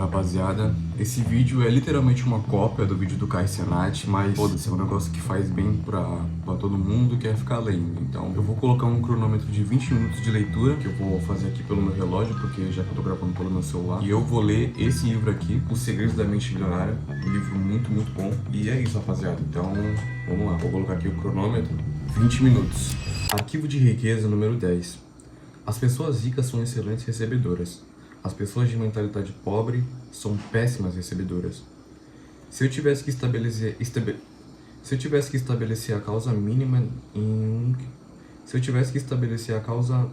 rapaziada, esse vídeo é literalmente uma cópia do vídeo do Kai Cenat, mas foda-se, é um negócio que faz bem pra todo mundo que quer ficar lendo. Então eu vou colocar um cronômetro de 20 minutos de leitura, que eu vou fazer aqui pelo meu relógio, porque já que eu tô gravando pelo meu celular. E eu vou ler esse livro aqui, Os Segredos da Mente Milionária, um livro muito, muito bom. E é isso, rapaziada, então vamos lá, vou colocar aqui o cronômetro, 20 minutos. Arquivo de riqueza número 10. As pessoas ricas são excelentes recebedoras. As pessoas de mentalidade pobre são péssimas recebedoras. Se eu tivesse que estabelecer a causa mínima se eu tivesse que estabelecer a causa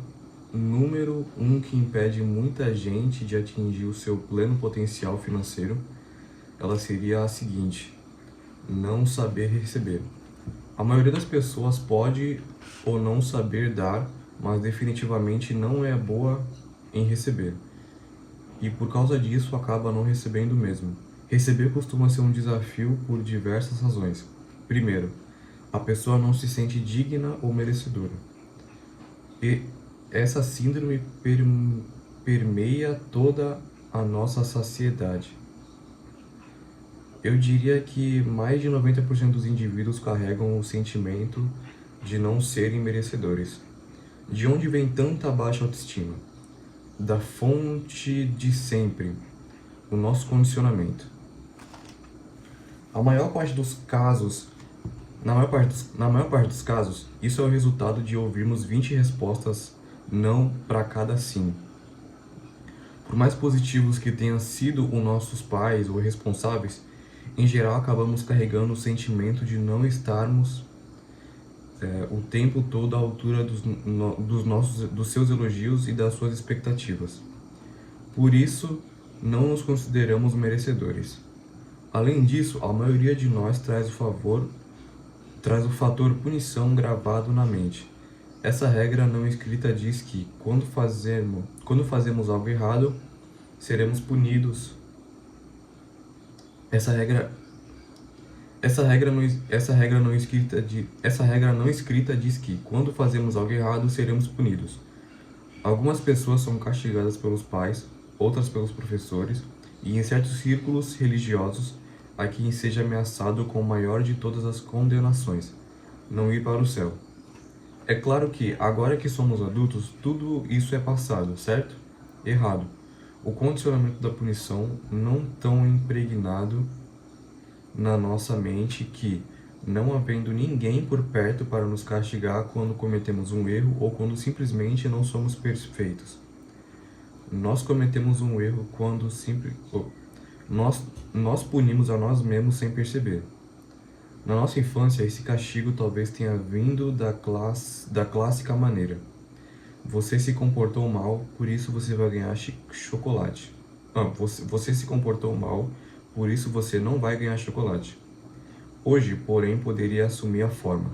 número 1 que impede muita gente de atingir o seu pleno potencial financeiro, ela seria a seguinte: não saber receber. A maioria das pessoas pode ou não saber dar, mas definitivamente não é boa em receber. E por causa disso acaba não recebendo mesmo. Receber costuma ser um desafio por diversas razões. Primeiro, a pessoa não se sente digna ou merecedora. E essa síndrome permeia toda a nossa sociedade. Eu diria que mais de 90% dos indivíduos carregam o sentimento de não serem merecedores. De onde vem tanta baixa autoestima? Da fonte de sempre, o nosso condicionamento. Na maior parte dos casos, isso é o resultado de ouvirmos 20 respostas não para cada sim. Por mais positivos que tenham sido os nossos pais ou responsáveis, em geral acabamos carregando o sentimento de não estarmos o tempo todo à altura dos seus elogios e das suas expectativas. Por isso, não nos consideramos merecedores. Além disso, a maioria de nós traz o fator punição gravado na mente. Essa regra não escrita diz que, quando fazemos algo errado, seremos punidos. Essa regra não escrita diz que, quando fazemos algo errado, seremos punidos. Algumas pessoas são castigadas pelos pais, outras pelos professores, e em certos círculos religiosos, há quem seja ameaçado com a maior de todas as condenações: não ir para o céu. É claro que, agora que somos adultos, tudo isso é passado, certo? Errado. O condicionamento da punição não tão impregnado na nossa mente que, não havendo ninguém por perto para nos castigar quando cometemos um erro ou quando simplesmente não somos perfeitos. Nós cometemos um erro quando nós punimos a nós mesmos sem perceber. Na nossa infância, esse castigo talvez tenha vindo da clássica maneira: você se comportou mal, por isso você vai ganhar chocolate. Você se comportou mal, por isso você não vai ganhar chocolate. Hoje, porém, poderia assumir a forma: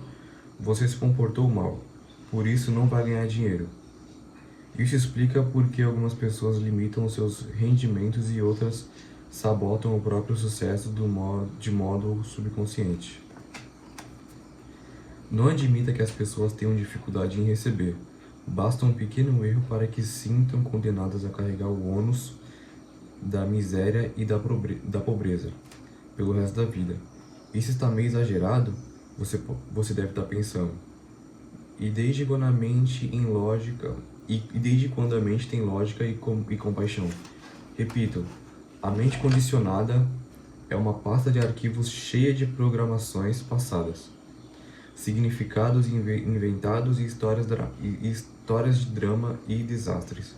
você se comportou mal, por isso não vai ganhar dinheiro. Isso explica por que algumas pessoas limitam os seus rendimentos e outras sabotam o próprio sucesso de modo subconsciente. Não admita que as pessoas tenham dificuldade em receber. Basta um pequeno erro para que sintam condenadas a carregar o ônus da miséria e da pobreza pelo resto da vida. Isso está meio exagerado? Você deve estar pensando. E desde quando a mente tem lógica e compaixão? Repito, a mente condicionada é uma pasta de arquivos cheia de programações passadas, significados inventados e histórias de drama e desastres.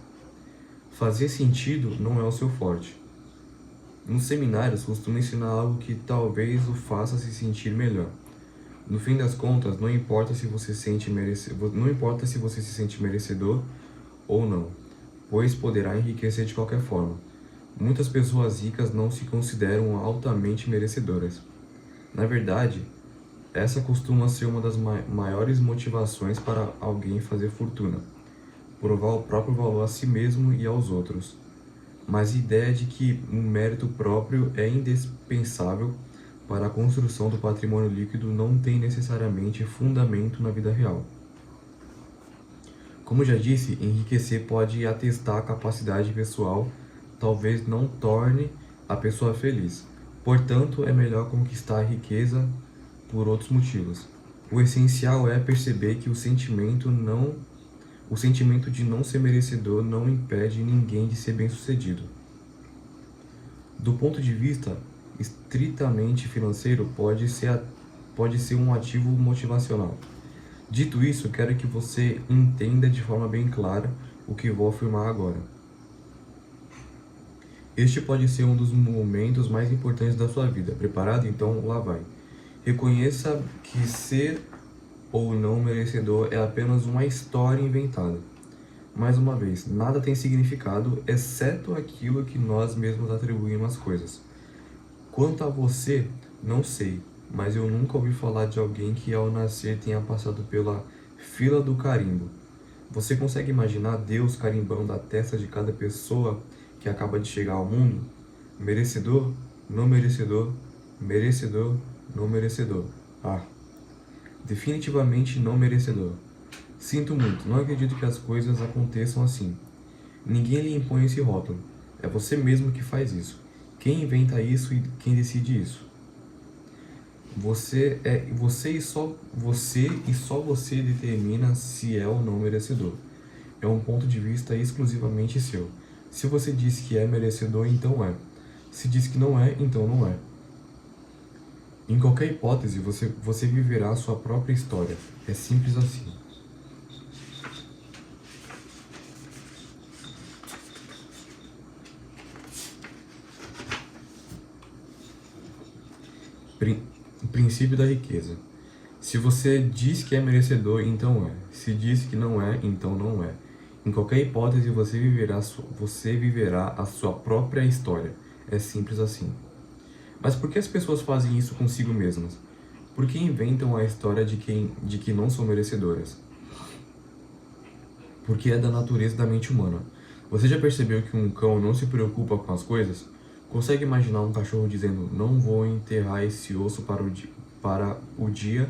Fazer sentido não é o seu forte. Nos seminários, costumo ensinar algo que talvez o faça se sentir melhor. No fim das contas, não importa se você se sente merecedor ou não, pois poderá enriquecer de qualquer forma. Muitas pessoas ricas não se consideram altamente merecedoras. Na verdade, essa costuma ser uma das maiores motivações para alguém fazer fortuna: provar o próprio valor a si mesmo e aos outros. Mas a ideia de que um mérito próprio é indispensável para a construção do patrimônio líquido não tem necessariamente fundamento na vida real. Como já disse, enriquecer pode atestar a capacidade pessoal talvez não torne a pessoa feliz. Portanto, é melhor conquistar a riqueza por outros motivos. O essencial é perceber que o sentimento de não ser merecedor não impede ninguém de ser bem-sucedido. Do ponto de vista estritamente financeiro, pode ser um ativo motivacional. Dito isso, quero que você entenda de forma bem clara o que vou afirmar agora. Este pode ser um dos momentos mais importantes da sua vida. Preparado? Então, lá vai. Reconheça que ser ou não merecedor é apenas uma história inventada. Mais uma vez, nada tem significado, exceto aquilo que nós mesmos atribuímos às coisas. Quanto a você, não sei, mas eu nunca ouvi falar de alguém que ao nascer tenha passado pela fila do carimbo. Você consegue imaginar Deus carimbando a testa de cada pessoa que acaba de chegar ao mundo? Merecedor, não merecedor, merecedor, não merecedor. Ah, definitivamente não merecedor. Sinto muito, não acredito que as coisas aconteçam assim. Ninguém lhe impõe esse rótulo. É você mesmo que faz isso. Quem inventa isso e quem decide isso? Você e só você determina se é ou não merecedor. É um ponto de vista exclusivamente seu. Se você diz que é merecedor, então é. Se diz que não é, então não é. Em qualquer hipótese, você viverá a sua própria história. É simples assim. Princípio da riqueza. Se você diz que é merecedor, então é. Se diz que não é, então não é. Em qualquer hipótese, você viverá a sua própria história. É simples assim. Mas por que as pessoas fazem isso consigo mesmas? Por que inventam a história de que não são merecedoras? Porque é da natureza da mente humana. Você já percebeu que um cão não se preocupa com as coisas? Consegue imaginar um cachorro dizendo: não vou enterrar esse osso para o dia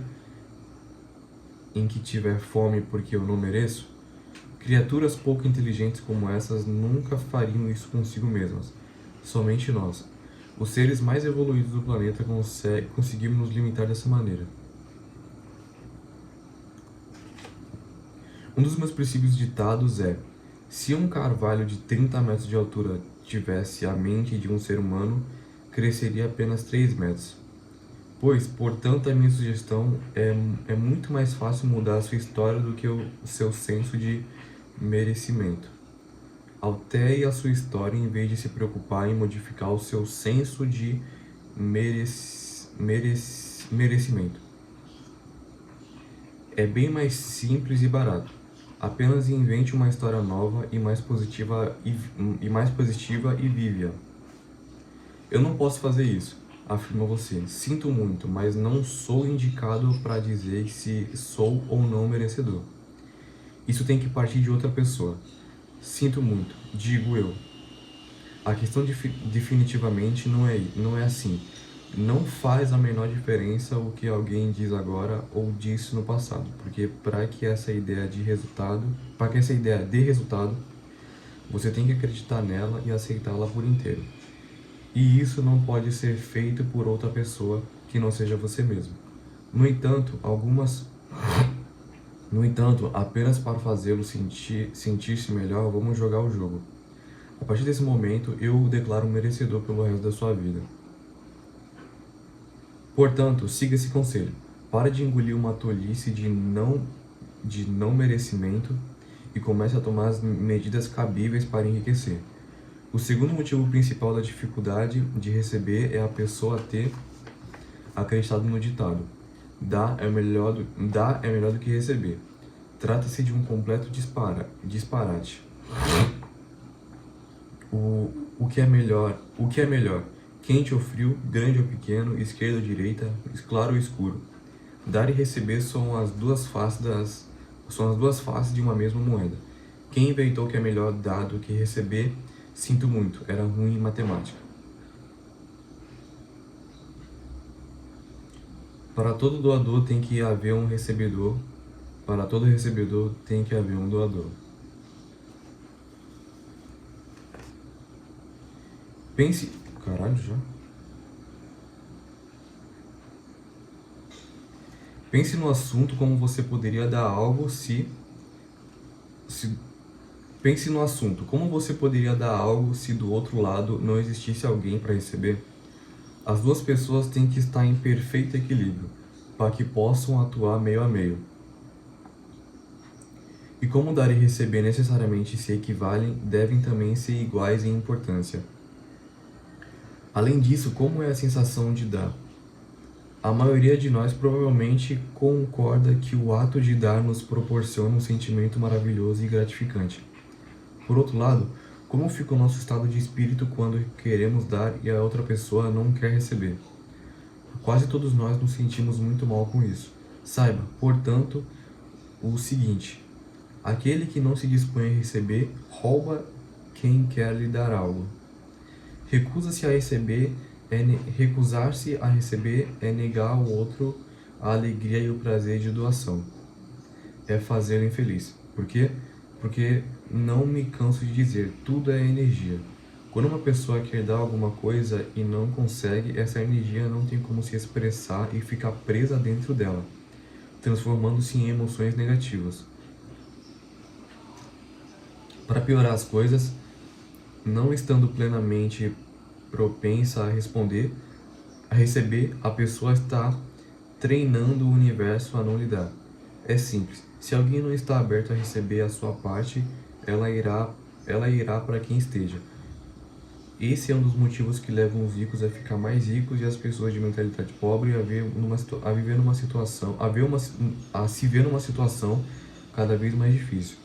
em que tiver fome porque eu não mereço? Criaturas pouco inteligentes como essas nunca fariam isso consigo mesmas. Somente nós, os seres mais evoluídos do planeta, conseguimos nos limitar dessa maneira. Um dos meus princípios ditados é: se um carvalho de 30 metros de altura tivesse a mente de um ser humano, cresceria apenas 3 metros. Pois, portanto, a minha sugestão é muito mais fácil mudar a sua história do que o seu senso de merecimento. Altere a sua história em vez de se preocupar em modificar o seu senso de merecimento. É bem mais simples e barato. Apenas invente uma história nova e mais positiva e vive-a. Eu não posso fazer isso, afirma você. Sinto muito, mas não sou indicado para dizer se sou ou não merecedor. Isso tem que partir de outra pessoa. Sinto muito, digo eu. A questão definitivamente não é assim. Não faz a menor diferença o que alguém diz agora ou disse no passado, porque para que essa ideia dê resultado, você tem que acreditar nela e aceitá-la por inteiro. E isso não pode ser feito por outra pessoa que não seja você mesmo. No entanto, apenas para fazê-lo sentir-se melhor, vamos jogar o jogo. A partir desse momento, eu o declaro merecedor pelo resto da sua vida. Portanto, siga esse conselho. Pare de engolir uma tolice de não merecimento e comece a tomar as medidas cabíveis para enriquecer. O segundo motivo principal da dificuldade de receber é a pessoa ter acreditado no ditado: dar é melhor do que receber. Trata-se de um completo disparate. O que é melhor? Quente ou frio, grande ou pequeno, esquerda ou direita, claro ou escuro. Dar e receber são as duas faces de uma mesma moeda. Quem inventou que é melhor dar do que receber, sinto muito, era ruim em matemática. Para todo doador tem que haver um recebedor. Para todo recebedor tem que haver um doador. Pense... Caralho, já? Pense no assunto como você poderia dar algo se... Pense no assunto. Como você poderia dar algo se do outro lado não existisse alguém para receber? As duas pessoas têm que estar em perfeito equilíbrio, para que possam atuar meio a meio. E como dar e receber necessariamente se equivalem, devem também ser iguais em importância. Além disso, como é a sensação de dar? A maioria de nós provavelmente concorda que o ato de dar nos proporciona um sentimento maravilhoso e gratificante. Por outro lado, como fica o nosso estado de espírito quando queremos dar e a outra pessoa não quer receber? Quase todos nós nos sentimos muito mal com isso. Saiba, portanto, o seguinte: aquele que não se dispõe a receber, rouba quem quer lhe dar algo. Recusa-se a receber, recusar-se a receber é negar ao outro a alegria e o prazer de doação. É fazê-lo infeliz. Por quê? Porque não me canso de dizer, tudo é energia. Quando uma pessoa quer dar alguma coisa e não consegue, essa energia não tem como se expressar e fica presa dentro dela, transformando-se em emoções negativas. Para piorar as coisas, não estando plenamente propensa a receber, a pessoa está treinando o universo a não lhe dar. É simples. Se alguém não está aberto a receber a sua parte, ela irá para quem esteja. Esse é um dos motivos que levam os ricos a ficar mais ricos e as pessoas de mentalidade pobre a se ver numa situação cada vez mais difícil.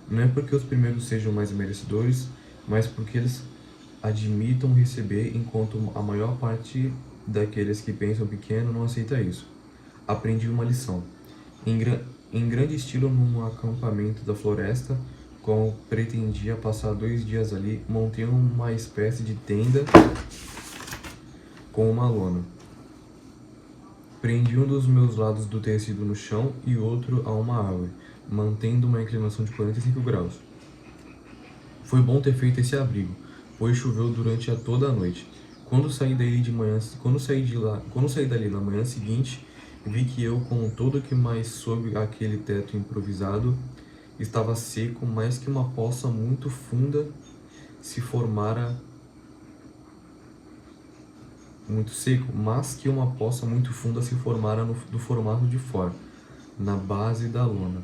Não é porque os primeiros sejam mais merecedores, mas porque eles admitam receber, enquanto a maior parte daqueles que pensam pequeno não aceita isso. Aprendi uma lição. Em grande estilo, num acampamento da floresta, como pretendia passar 2 dias ali, montei uma espécie de tenda com uma lona. Prendi um dos meus lados do tecido no chão e outro a uma árvore, mantendo uma inclinação de 45 graus. Foi bom ter feito esse abrigo, pois choveu durante toda a noite. Quando saí dali na manhã seguinte, vi que eu, com todo o que mais sob aquele teto improvisado, estava seco, mais que uma poça muito funda se formara do formato de fora, na base da lona.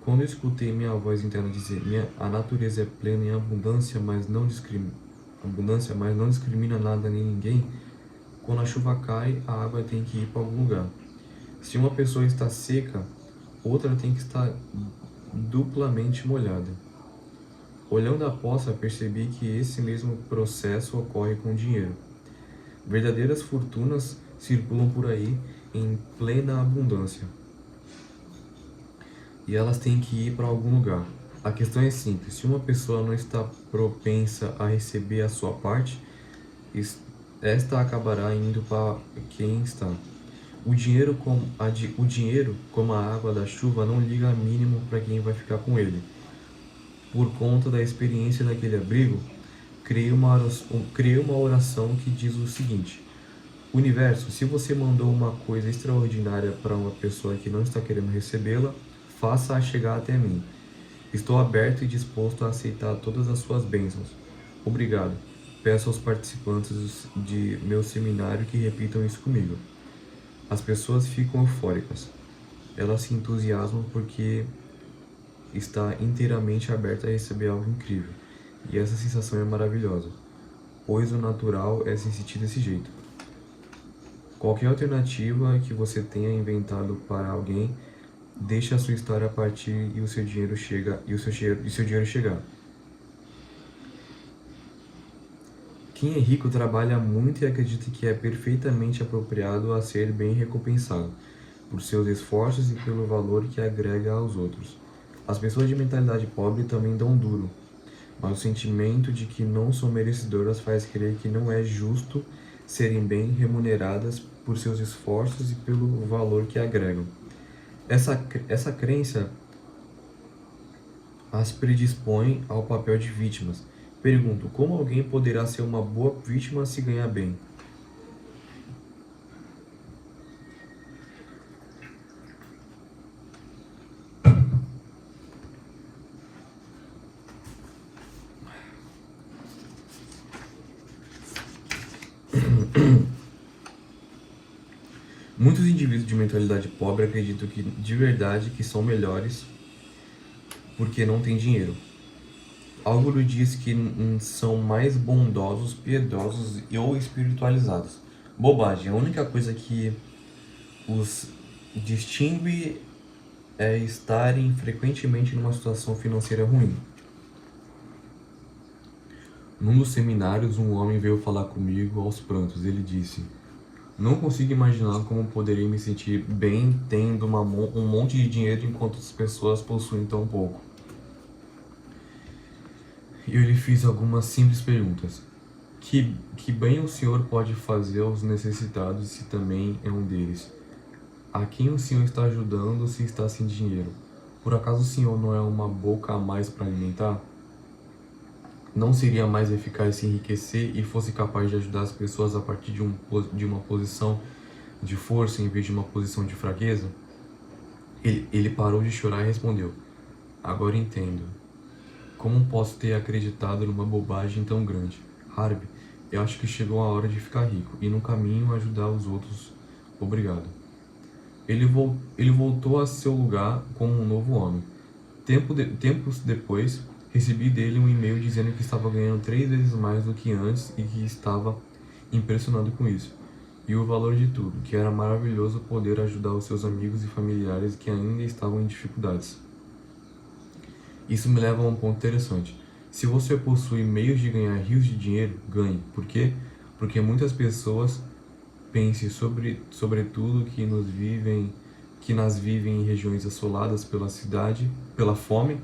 Quando eu escutei minha voz interna dizer: a natureza é plena em abundância, mas não discrimina nada nem ninguém. Quando a chuva cai, a água tem que ir para algum lugar. Se uma pessoa está seca, outra tem que estar duplamente molhada. Olhando a poça, percebi que esse mesmo processo ocorre com o dinheiro. Verdadeiras fortunas circulam por aí em plena abundância. E elas têm que ir para algum lugar. A questão é simples: se uma pessoa não está propensa a receber a sua parte, esta acabará indo para quem está. O dinheiro, como a água da chuva, não liga a mínimo para quem vai ficar com ele. Por conta da experiência daquele abrigo, criei uma oração que diz o seguinte: Universo, se você mandou uma coisa extraordinária para uma pessoa que não está querendo recebê-la, faça-a chegar até mim. Estou aberto e disposto a aceitar todas as suas bênçãos. Obrigado. Peço aos participantes de meu seminário que repitam isso comigo. As pessoas ficam eufóricas. Elas se entusiasmam porque está inteiramente aberta a receber algo incrível. E essa sensação é maravilhosa, pois o natural é se sentir desse jeito. Qualquer alternativa que você tenha inventado para alguém, deixe a sua história partir e o seu dinheiro chegar. Quem é rico trabalha muito e acredita que é perfeitamente apropriado a ser bem recompensado por seus esforços e pelo valor que agrega aos outros. As pessoas de mentalidade pobre também dão duro, mas o sentimento de que não são merecedoras faz crer que não é justo serem bem remuneradas por seus esforços e pelo valor que agregam. Essa crença as predispõe ao papel de vítimas, Pergunto, como alguém poderá ser uma boa vítima se ganhar bem? Muitos indivíduos de mentalidade pobre acreditam que de verdade que são melhores porque não têm dinheiro. Algo lhe diz que são mais bondosos, piedosos ou espiritualizados. Bobagem. A única coisa que os distingue é estarem frequentemente numa situação financeira ruim. Num dos seminários, um homem veio falar comigo aos prantos. Ele disse: "Não consigo imaginar como poderia me sentir bem tendo um monte de dinheiro enquanto as pessoas possuem tão pouco." Eu lhe fiz algumas simples perguntas. Que bem o senhor pode fazer aos necessitados se também é um deles? A quem o senhor está ajudando se está sem dinheiro? Por acaso o senhor não é uma boca a mais para alimentar? Não seria mais eficaz se enriquecer e fosse capaz de ajudar as pessoas a partir de uma posição de força em vez de uma posição de fraqueza? Ele parou de chorar e respondeu: "Agora entendo. Como posso ter acreditado numa bobagem tão grande? Harvey, eu acho que chegou a hora de ficar rico e no caminho ajudar os outros. Obrigado." Ele voltou a seu lugar como um novo homem. Tempos depois, recebi dele um e-mail dizendo que estava ganhando 3 vezes mais do que antes e que estava impressionado com isso. E o valor de tudo, que era maravilhoso poder ajudar os seus amigos e familiares que ainda estavam em dificuldades. Isso me leva a um ponto interessante. Se você possui meios de ganhar rios de dinheiro, ganhe. Por quê? Porque muitas pessoas pensem sobretudo que nas vivem em regiões assoladas pela pela fome,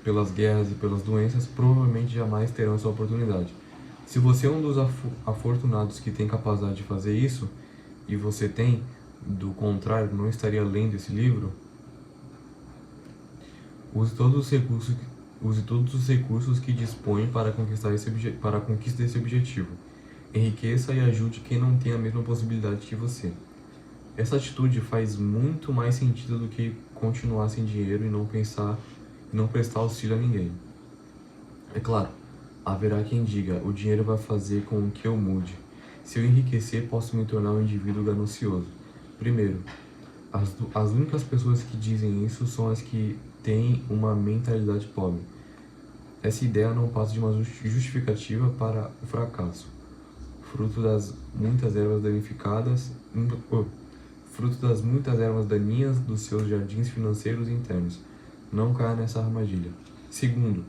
pelas guerras e pelas doenças, provavelmente jamais terão essa oportunidade. Se você é um dos afortunados que tem capacidade de fazer isso, e você tem, do contrário, não estaria lendo esse livro, use todos os recursos que dispõe para para a conquista desse objetivo. Enriqueça e ajude quem não tem a mesma possibilidade que você. Essa atitude faz muito mais sentido do que continuar sem dinheiro e não prestar auxílio a ninguém. É claro, haverá quem diga: "O dinheiro vai fazer com que eu mude. Se eu enriquecer, posso me tornar um indivíduo ganancioso." Primeiro, as únicas pessoas que dizem isso são as que têm uma mentalidade pobre. Essa ideia não passa de uma justificativa para o fracasso, fruto das muitas ervas daninhas dos seus jardins financeiros internos. Não caia nessa armadilha. Segundo,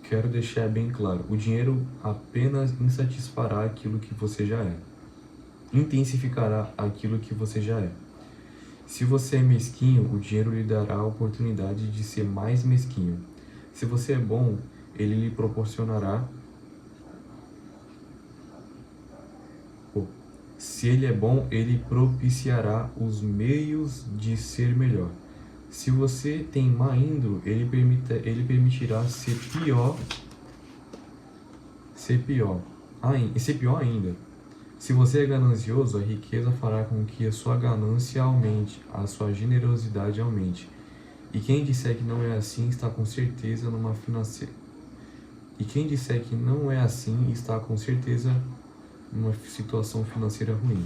quero deixar bem claro: o dinheiro apenas insatisfará aquilo que você já é, intensificará aquilo que você já é. Se você é mesquinho, o dinheiro lhe dará a oportunidade de ser mais mesquinho. Se você é bom, ele lhe proporcionará. Se ele é bom, ele propiciará os meios de ser melhor. Se você tem má índole, ele permitirá ser pior ainda. Se você é ganancioso, a riqueza fará com que a sua ganância aumente, a sua generosidade aumente. E quem disser que não é assim está com certeza numa situação financeira ruim.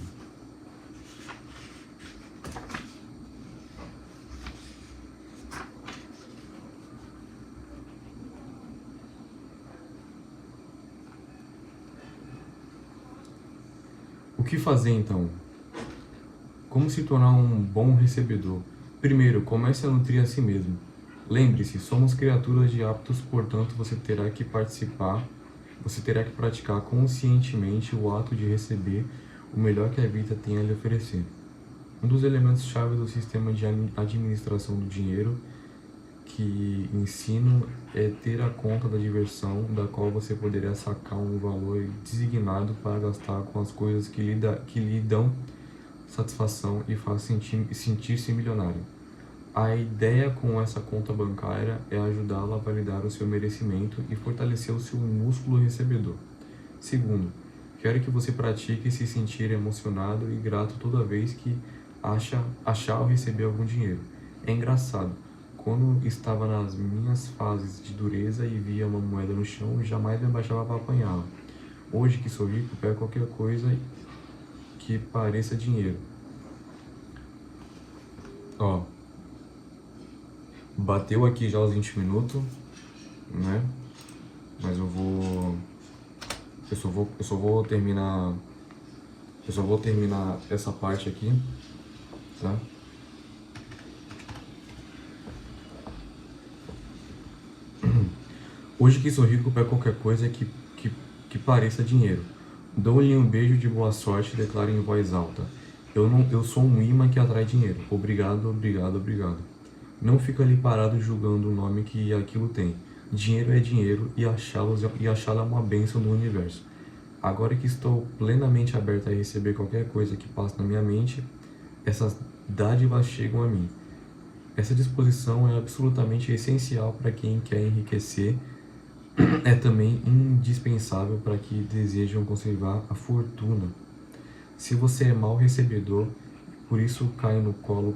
O que fazer então? Como se tornar um bom recebedor? Primeiro, comece a nutrir a si mesmo. Lembre-se, somos criaturas de hábitos, portanto você terá que praticar conscientemente o ato de receber o melhor que a vida tem a lhe oferecer. Um dos elementos-chave do sistema de administração do dinheiro que ensino é ter a conta da diversão, da qual você poderá sacar um valor designado para gastar com as coisas que lhe dão satisfação e fazem sentir-se milionário. A ideia com essa conta bancária é ajudá-lo a validar o seu merecimento e fortalecer o seu músculo recebedor. Segundo, quero que você pratique se sentir emocionado e grato toda vez que achar ou receber algum dinheiro. É engraçado, quando estava nas minhas fases de dureza e via uma moeda no chão, jamais me abaixava para apanhá-la. Hoje que sou rico, pego qualquer coisa que pareça dinheiro. Ó, bateu aqui já os 20 minutos, né? Mas eu só vou terminar essa parte aqui, tá? Hoje que sou rico, pego qualquer coisa que pareça dinheiro. Dou-lhe um beijo de boa sorte e declaro em voz alta. Eu sou um imã que atrai dinheiro. Obrigado, obrigado, obrigado. Não fica ali parado julgando o nome que aquilo tem. Dinheiro é dinheiro e achá-lo é uma bênção do universo. Agora que estou plenamente aberto a receber qualquer coisa que passe na minha mente, essas dádivas chegam a mim. Essa disposição é absolutamente essencial para quem quer enriquecer, é também indispensável para que desejam conservar a fortuna. Se você é mau recebedor, por isso cai no colo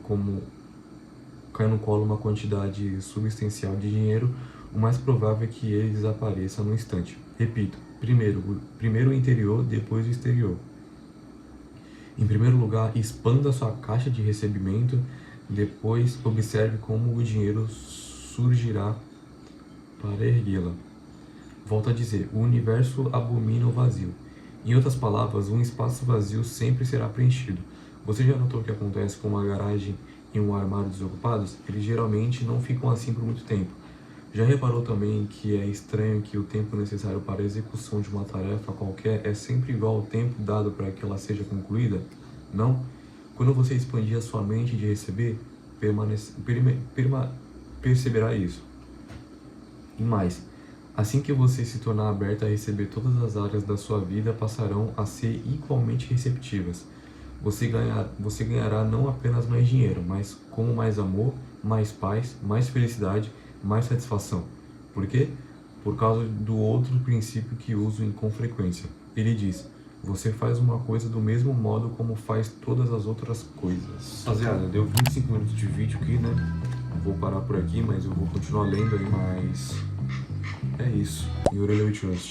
uma quantidade substancial de dinheiro, o mais provável é que ele desapareça no instante. Repito, primeiro o interior, depois o exterior. Em primeiro lugar, expanda sua caixa de recebimento, depois observe como o dinheiro surgirá para erguê-la. Volto a dizer, o universo abomina o vazio. Em outras palavras, um espaço vazio sempre será preenchido. Você já notou o que acontece com uma garagem e um armário desocupados? Eles geralmente não ficam assim por muito tempo. Já reparou também que é estranho que o tempo necessário para a execução de uma tarefa qualquer é sempre igual ao tempo dado para que ela seja concluída? Não? Quando você expandir a sua mente de receber, perceberá isso. E mais, assim que você se tornar aberto a receber, todas as áreas da sua vida passarão a ser igualmente receptivas. Você ganhará não apenas mais dinheiro, mas como mais amor, mais paz, mais felicidade, mais satisfação. Por quê? Por causa do outro princípio que uso com frequência. Ele diz: você faz uma coisa do mesmo modo como faz todas as outras coisas. Rapaziada, deu 25 minutos de vídeo aqui, né? Vou parar por aqui, mas eu vou continuar lendo aí, mas é isso. Your Trust.